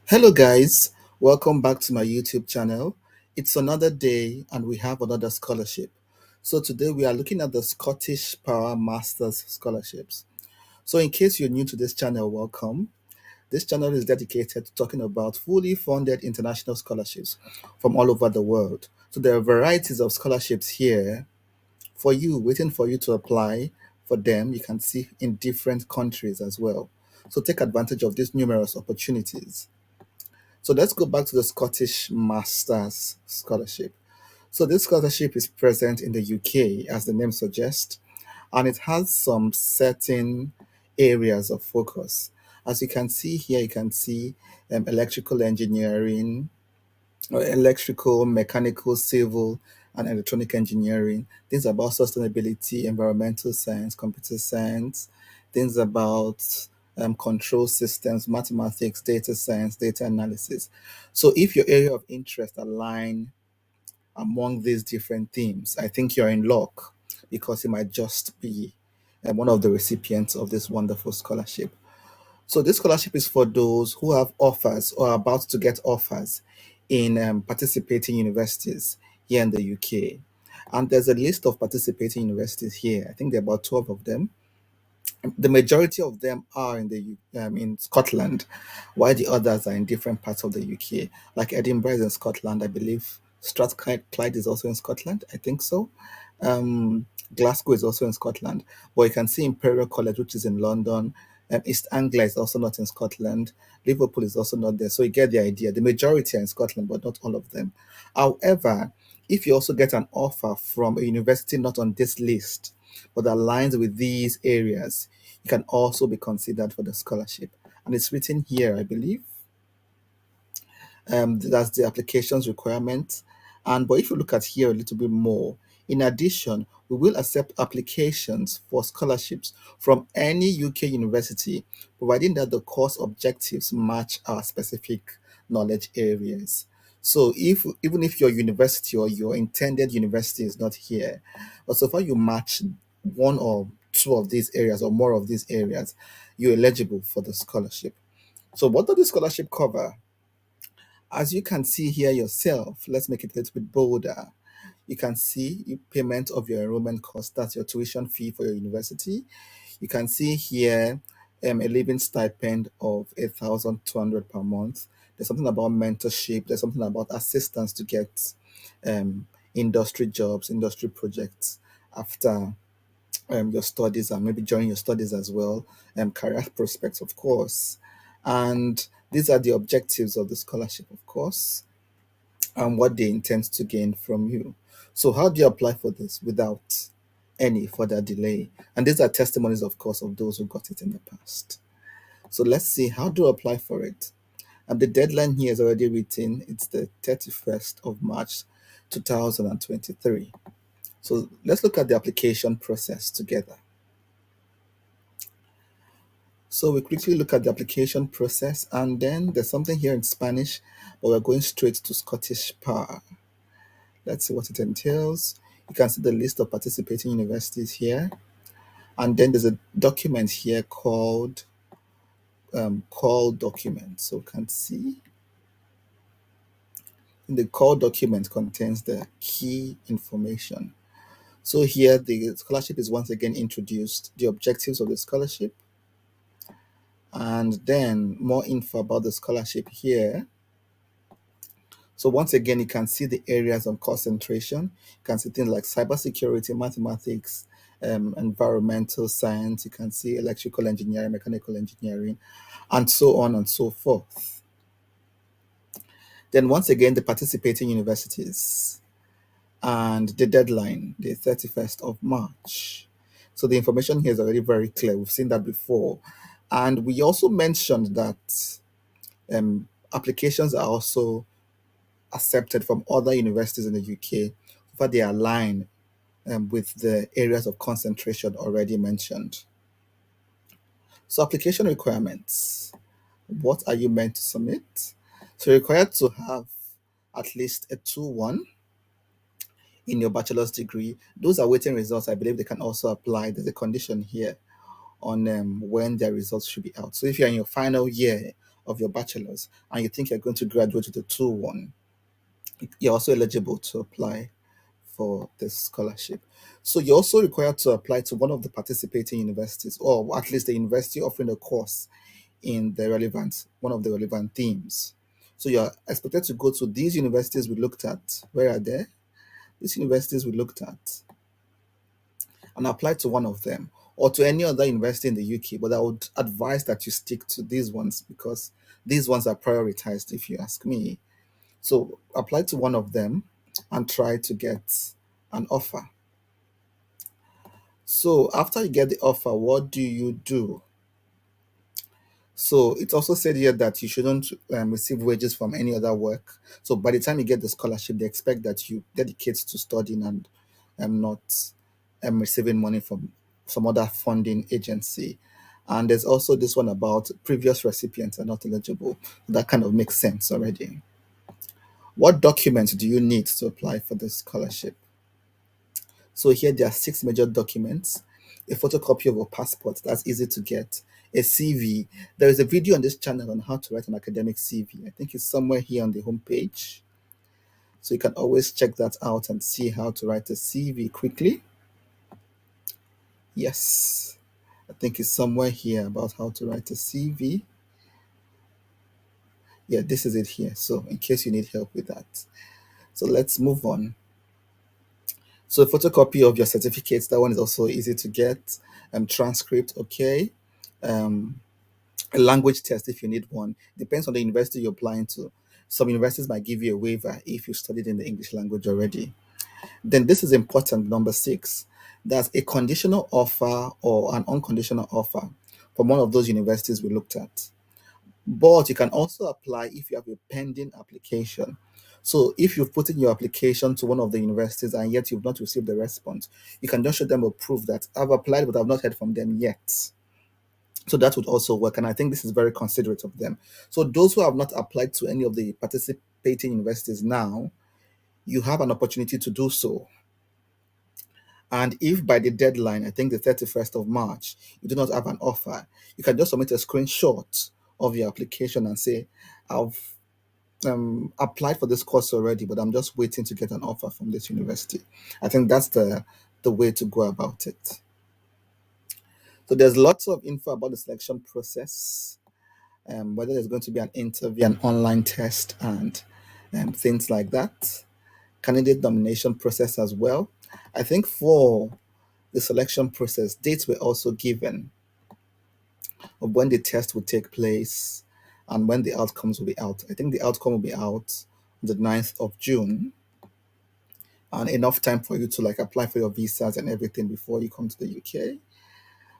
Hello, guys. Welcome back to my YouTube channel. It's another day and we have another scholarship. So, today we are looking at the Scottish Power Masters scholarships. So, in case you're new to this channel, welcome. This channel is dedicated to talking about fully funded international scholarships from all over the world. So, there are varieties of scholarships here for you, waiting for you to apply for them. You can see in different countries as well. So, take advantage of these numerous opportunities. So let's go back to the Scottish Masters Scholarship. So this scholarship is present in the UK, as the name suggests, and it has some certain areas of focus. As you can see here, you can see electrical engineering, or electrical, mechanical, civil, and electronic engineering. Things about sustainability, environmental science, computer science, things about control systems, mathematics, data science, data analysis. So if your area of interest align among these different themes, I think you're in luck because you might just be one of the recipients of this wonderful scholarship. So this scholarship is for those who have offers or are about to get offers in participating universities here in the UK. And there's a list of participating universities here. I think there are about 12 of them. The majority of them are in Scotland, while the others are in different parts of the UK. Like Edinburgh is in Scotland, I believe. Strathclyde is also in Scotland, I think so. Um, Glasgow is also in Scotland, but you can see Imperial College, which is in London. East Anglia is also not in Scotland. Liverpool is also not there. So you get the idea. The majority are in Scotland, but not all of them. However, if you also get an offer from a university not on this list, but aligns with these areas, you can also be considered for the scholarship. And it's written here, I believe. That's the applications requirement. And but if you look at here a little bit more, in addition, we will accept applications for scholarships from any UK university, providing that the course objectives match our specific knowledge areas. So if even if your university or your intended university is not here, but so far you match one or two of these areas or more of these areas, you're eligible for the scholarship. So what does the scholarship cover? As you can see here yourself, let's make it a little bit bolder. You can see payment of your enrollment cost, that's your tuition fee for your university. You can see here a living stipend of 8,200 per month. There's something about mentorship, there's something about assistance to get industry jobs, industry projects after your studies and maybe during your studies as well, career prospects, of course. And these are the objectives of the scholarship, of course, and what they intend to gain from you. So, how do you apply for this without any further delay? And these are testimonies, of course, of those who got it in the past. So, let's see how to apply for it. And the deadline here is already written, it's the 31st of March 2023. So, let's look at the application process together. So we quickly look at the application process, and then there's something here in Spanish, but we're going straight to Scottish Power. Let's see what it entails. You can see the list of participating universities here, and then there's a document here called call document. So you can see the call document contains the key information. So here the scholarship is once again introduced, the objectives of the scholarship, and then more info about the scholarship here. So once again, you can see the areas of concentration. You can see things like cybersecurity, mathematics, environmental science. You can see electrical engineering, mechanical engineering, and so on and so forth. Then once again, the participating universities and the deadline, the 31st of March. So the information here is already very clear. We've seen that before. And we also mentioned that applications are also accepted from other universities in the UK, but they align with the areas of concentration already mentioned. So, application requirements. What are you meant to submit? So, you're required to have at least a 2-1 in your bachelor's degree. Those are waiting results. I believe they can also apply. There's a condition here on when their results should be out. So, if you're in your final year of your bachelor's and you think you're going to graduate with a 2-1, you're also eligible to apply for this scholarship. So you're also required to apply to one of the participating universities, or at least the university offering a course in the relevant one of the relevant themes. So you're expected to go to these universities we looked at. Where are they? These universities we looked at and apply to one of them or to any other university in the UK. But I would advise that you stick to these ones because these ones are prioritized if you ask me. So apply to one of them and try to get an offer. So after you get the offer, what do you do? So it's also said here that you shouldn't receive wages from any other work. So by the time you get the scholarship, they expect that you dedicate to studying and not receiving money from some other funding agency. And there's also this one about previous recipients are not eligible. That kind of makes sense already. What documents do you need to apply for the scholarship? So here there are 6 major documents. A photocopy of a passport, that's easy to get. A CV. There is a video on this channel on how to write an academic CV. I think it's somewhere here on the homepage. So you can always check that out and see how to write a CV quickly. Yes, I think it's somewhere here about how to write a CV. Yeah, this is it here. So in case you need help with that. So let's move on. So a photocopy of your certificates, that one is also easy to get. Transcript, okay. Um, a language test if you need one. Depends on the university you're applying to. Some universities might give you a waiver if you studied in the English language already. Then this is important, number 6. That's a conditional offer or an unconditional offer from one of those universities we looked at. But you can also apply if you have a pending application. So if you've put in your application to one of the universities and yet you've not received a response, you can just show them a proof that I've applied but I've not heard from them yet. So that would also work. And I think this is very considerate of them. So those who have not applied to any of the participating universities now, you have an opportunity to do so. And if by the deadline, I think the 31st of March, you do not have an offer, you can just submit a screenshot of your application and say, I've applied for this course already, but I'm just waiting to get an offer from this university. I think that's the way to go about it. So there's lots of info about the selection process, whether there's going to be an interview, an online test, and things like that. Candidate nomination process as well. I think for the selection process, dates were also given of when the test would take place and when the outcomes will be out. I think the outcome will be out on the 9th of June and enough time for you to like apply for your visas and everything before you come to the UK.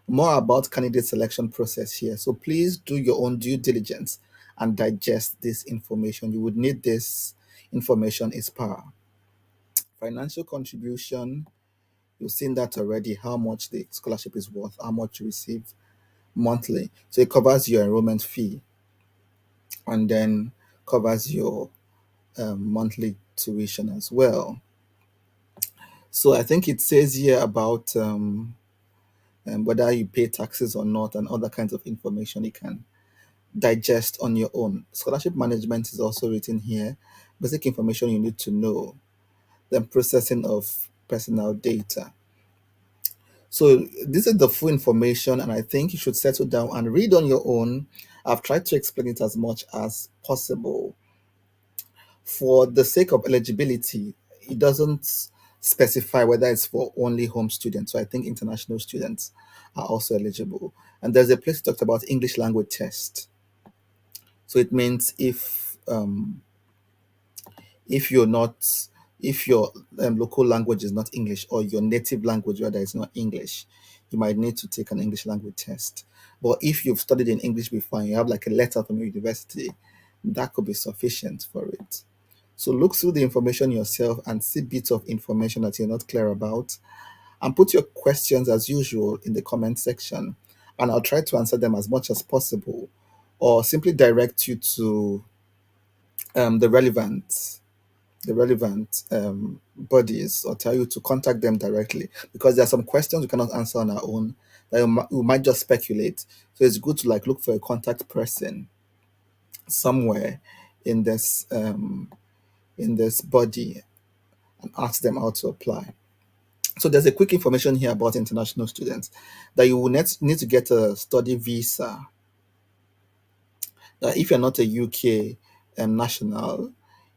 More about candidate selection process here. So please do your own due diligence and digest this information. You would need this information is power. Financial contribution, you've seen that already, how much the scholarship is worth, how much you receive monthly. So it covers your enrollment fee and then covers your monthly tuition as well. So I think it says here about whether you pay taxes or not and other kinds of information you can digest on your own. Scholarship management is also written here. Basic information you need to know. Then processing of personal data. So this is the full information, and I think you should settle down and read on your own. I've tried to explain it as much as possible. For the sake of eligibility, it doesn't specify whether it's for only home students. So I think international students are also eligible. And there's a place talked about English language test. So it means if you're not if your local language is not English or your native language rather is not English, you might need to take an English language test. But if you've studied in English before and you have like a letter from your university, that could be sufficient for it. So look through the information yourself and see bits of information that you're not clear about and put your questions as usual in the comment section and I'll try to answer them as much as possible or simply direct you to the relevant bodies or tell you to contact them directly because there are some questions we cannot answer on our own that we might just speculate. So it's good to like look for a contact person somewhere in this body and ask them how to apply. So there's a quick information here about international students that you will need to get a study visa. If you're not a UK national,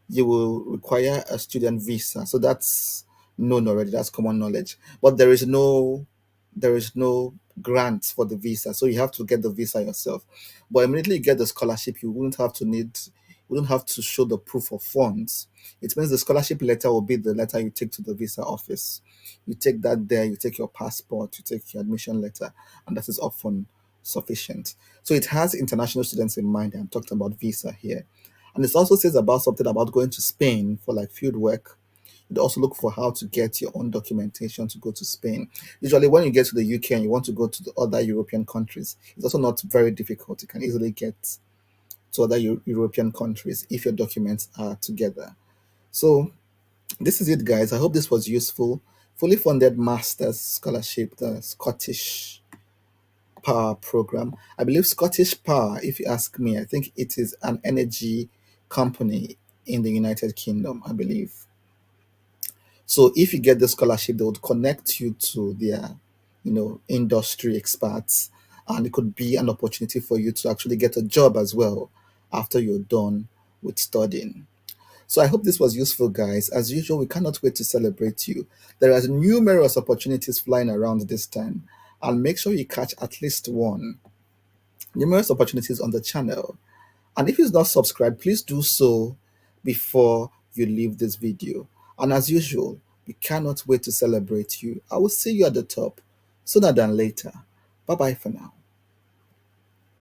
you will require a student visa. So that's known already. That's common knowledge. But there is no grant for the visa, so you have to get the visa yourself. But immediately you get the scholarship, you wouldn't have to show the proof of funds. It means the scholarship letter will be the letter you take to the visa office. You take that there, you take your passport, you take your admission letter, and that is often sufficient. So it has international students in mind. I'm talking about visa here. And it also says about something about going to Spain for like field work. You'd also look for how to get your own documentation to go to Spain. Usually, when you get to the UK and you want to go to the other European countries, it's also not very difficult. You can easily get to other European countries if your documents are together. So, this is it, guys. I hope this was useful. Fully funded master's scholarship, the Scottish Power program. I believe Scottish Power, if you ask me, I think it is an energy company in the United Kingdom, I believe. So if you get the scholarship, they would connect you to their, industry experts, and it could be an opportunity for you to actually get a job as well after you're done with studying. So I hope this was useful, guys. As usual, we cannot wait to celebrate you. There are numerous opportunities flying around this time, and make sure you catch at least one. Numerous opportunities on the channel. And if you're not subscribed, please do so before you leave this video. And as usual, we cannot wait to celebrate you. I will see you at the top sooner than later. Bye bye for now.